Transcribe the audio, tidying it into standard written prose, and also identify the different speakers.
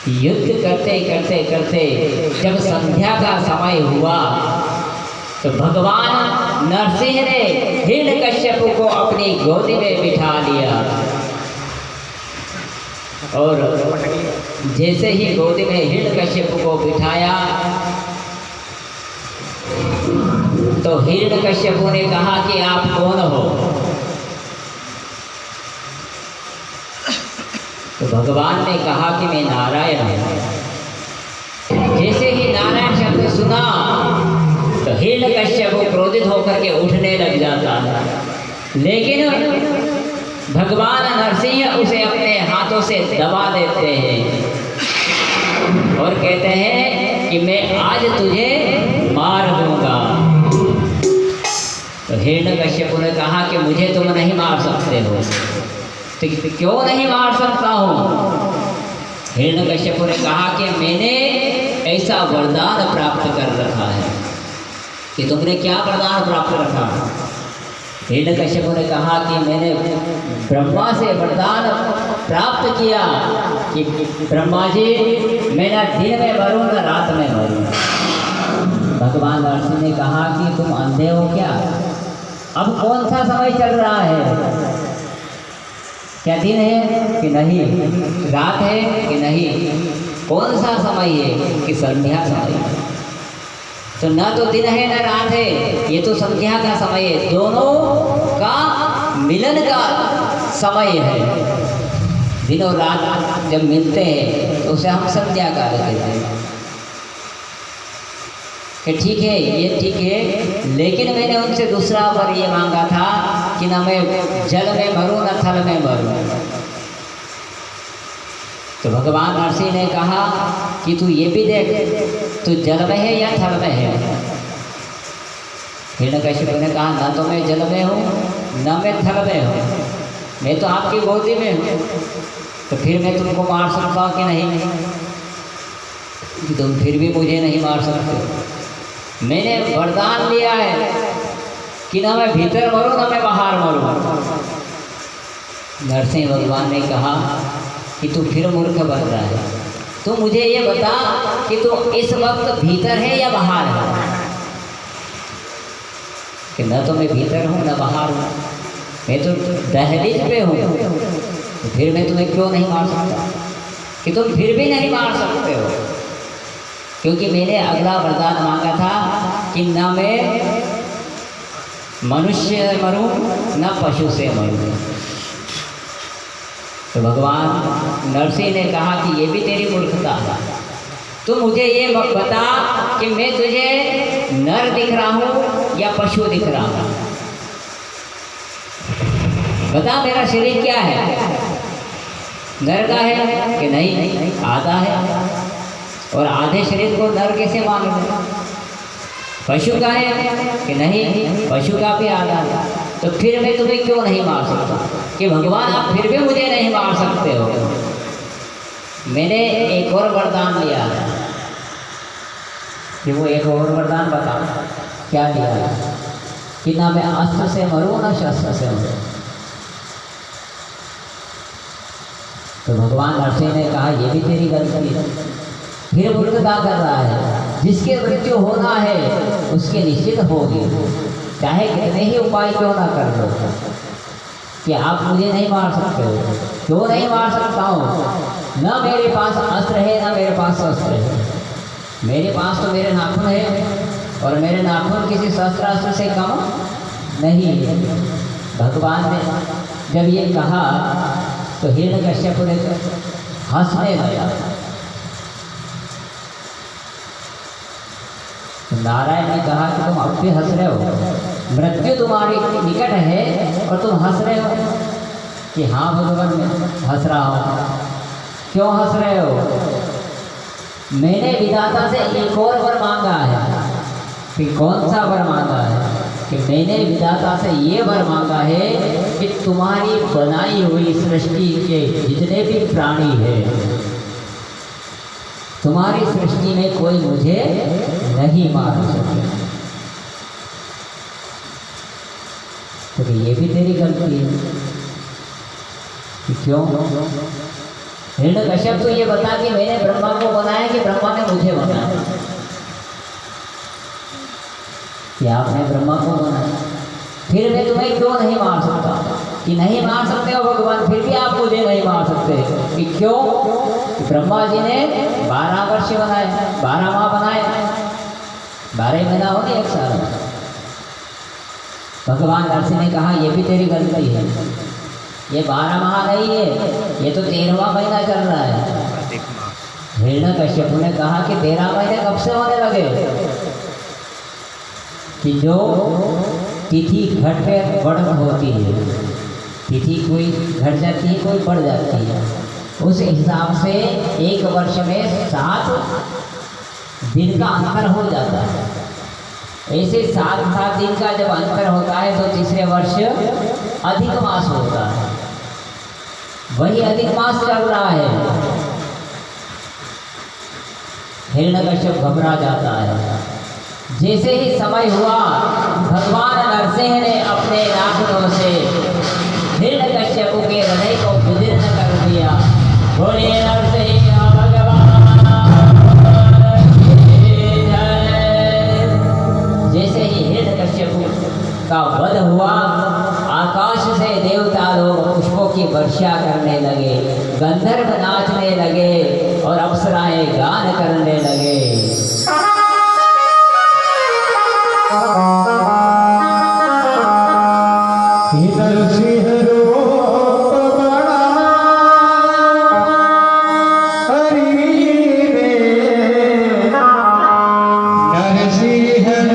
Speaker 1: युद्ध करते करते करते जब संध्या का समय हुआ तो भगवान नरसिंह ने हिरण्यकश्यप को अपनी गोदी में बिठा लिया और जैसे ही गोदी में हिरण्यकश्यप को बिठाया तो हिरण्यकश्यप ने कहा कि आप कौन हो? तो भगवान ने कहा कि मैं नारायण हूँ। जैसे ही नारायण शब्द सुना तो हिरण्यकश्यप क्रोधित होकर के उठने लग जाता है, लेकिन भगवान नरसिंह उसे अपने हाथों से दबा देते हैं और कहते हैं कि मैं आज तुझे मार दूंगा। तो हिरण्यकश्यप ने कहा कि मुझे तुम नहीं मार सकते हो। तो क्यों नहीं मार सकता हूँ? हिरण्यकश्यप ने कहा कि मैंने ऐसा वरदान प्राप्त कर रखा है। कि तुमने क्या वरदान प्राप्त रखा? हिरण्यकश्यप ने कहा कि मैंने ब्रह्मा से वरदान प्राप्त किया कि ब्रह्मा जी मैं ना दिन में मरूँ ना रात में मरूँ। भगवान नरसिंह ने कहा कि तुम अंधे हो क्या? अब कौन सा समय चल रहा है? क्या दिन है कि नहीं? रात है कि नहीं? कौन सा समय है? कि संध्या समय है। तो न तो दिन है न रात है, ये तो संध्या का समय है। दोनों का मिलन का समय है। दिन और रात जब मिलते हैं तो उसे हम संध्या काल कहते हैं। कि ठीक है, ये ठीक है, लेकिन मैंने उनसे दूसरा वर ये मांगा था कि न मैं जल में मरूं न थल में मरूं। तो भगवान नरसिंह ने कहा कि तू ये भी देख, तू जल में है या थल में है? हिरण्यकश्यप ने कहा न तो मैं जल में हूँ न मैं थल में हूँ, मैं तो आपकी गोदी में हूँ। तो फिर मैं तुमको मार सकता हूँ कि नहीं? तुम फिर भी मुझे नहीं मार सकते। मैंने वरदान लिया है कि ना मैं भीतर मरूं ना मैं बाहर मरूं। नरसिंह भगवान ने कहा कि तू फिर मूर्ख बन रहा है। तू मुझे ये बता कि तू इस वक्त भीतर है या बाहर है? कि न तो मैं भीतर हूँ न बाहर हूँ, मैं तो दहलीज पे हूँ। तो फिर मैं तुम्हें क्यों नहीं मार सकता? कि तुम फिर भी नहीं मार सकते हो, क्योंकि मैंने अगला वरदान मांगा था कि न मैं मनुष्य मरूं न पशु से मरूं। तो भगवान नरसिंह ने कहा कि ये भी तेरी मूर्खता है। तू मुझे ये बता कि मैं तुझे नर दिख रहा हूँ या पशु दिख रहा हूँ? बता मेरा शरीर क्या है? नर का है कि नहीं? आधा है, और आधे शरीर को नर कैसे मान लें? पशु का है कि नहीं? पशु का भी आधा है। तो फिर मैं तुम्हें क्यों नहीं मार सकता? कि भगवान आप फिर भी मुझे नहीं मार सकते हो। मैंने एक और वरदान लिया है। कि वो एक और वरदान बता, क्या लिया है? कि ना मैं अस्त्र से मरूं ना शस्त्र से मरूं। तो भगवान नरसिंह ने कहा ये भी तेरी गलती है। फिर मूर्खता कर रहा है। जिसके मृत्यु होना है उसके निश्चित होगी, चाहे कितने ही उपाय क्यों ना कर लो। कि आप मुझे नहीं मार सकते हो। क्यों नहीं मार सकता हूँ? न मेरे पास अस्त्र है न मेरे पास शस्त्र है। मेरे पास तो मेरे नाखून है, और मेरे नाखून किसी शस्त्रास्त्र से कम नहीं है। भगवान ने जब ये कहा तो हिरण्यकश्यप ने हंसने लगा। नारायण ने कहा कि तुम अब भी हंस रहे हो, मृत्यु तुम्हारी निकट है और तुम हंस रहे हो? कि हाँ भगवान मैं हंस रहा हूँ। क्यों हंस रहे हो? मैंने विधाता से एक और वर मांगा है। कि कौन सा वर मांगा है? कि मैंने विधाता से ये वर मांगा है कि तुम्हारी बनाई हुई सृष्टि के जितने भी प्राणी हैं, तुम्हारी सृष्टि में कोई मुझे नहीं मार सके। तो ये भी तेरी गलती है। कि क्यों? हिरण्यकश्यप तो ये बता कि मैंने ब्रह्मा को बनाया कि ब्रह्मा ने मुझे बनाया? कि आपने ब्रह्मा को बनाया, फिर मैं तुम्हें क्यों नहीं मार सकता? कि नहीं मार सकते हो भगवान, फिर भी आप मुझे नहीं मार सकते। कि क्यों? कि ब्रह्मा जी ने 12 वर्ष बनाए, 12 माह बनाए, 12 महीना हो गए 1 साल। भगवान नरसिंह ने कहा ये भी तेरी गलती है, ये 12 माह नहीं है, ये तो 13वां महीना चल रहा है। हिरण्यकश्यप ने कहा कि 13 महीने कब से होने लगे? कि जो तिथि घट पे बढ़ होती है, तिथि कोई घट जाती है कोई बढ़ जाती है, उस हिसाब से 1 वर्ष में 7 दिन का अंतर हो जाता है। ऐसे 7 दिन का जब अंतर होता है तो तीसरे वर्ष अधिक मास होता है, वही अधिक मास चल रहा है। हिरण्यकश्यप घबरा जाता है। जैसे ही समय हुआ, भगवान नरसिंह ने अपने नाखूनों से हिरण्यकश्यप के हृदय को विदीर्ण कर दिया। बोलिए नरसिंह भगवान। जैसे ही हिरण्यकश्यप का वध हुआ, आकाश से देवता लोग पुष्पों की वर्षा करने लगे, गंधर्व नाचने लगे और अप्सराएं गान करने लगे।
Speaker 2: इधर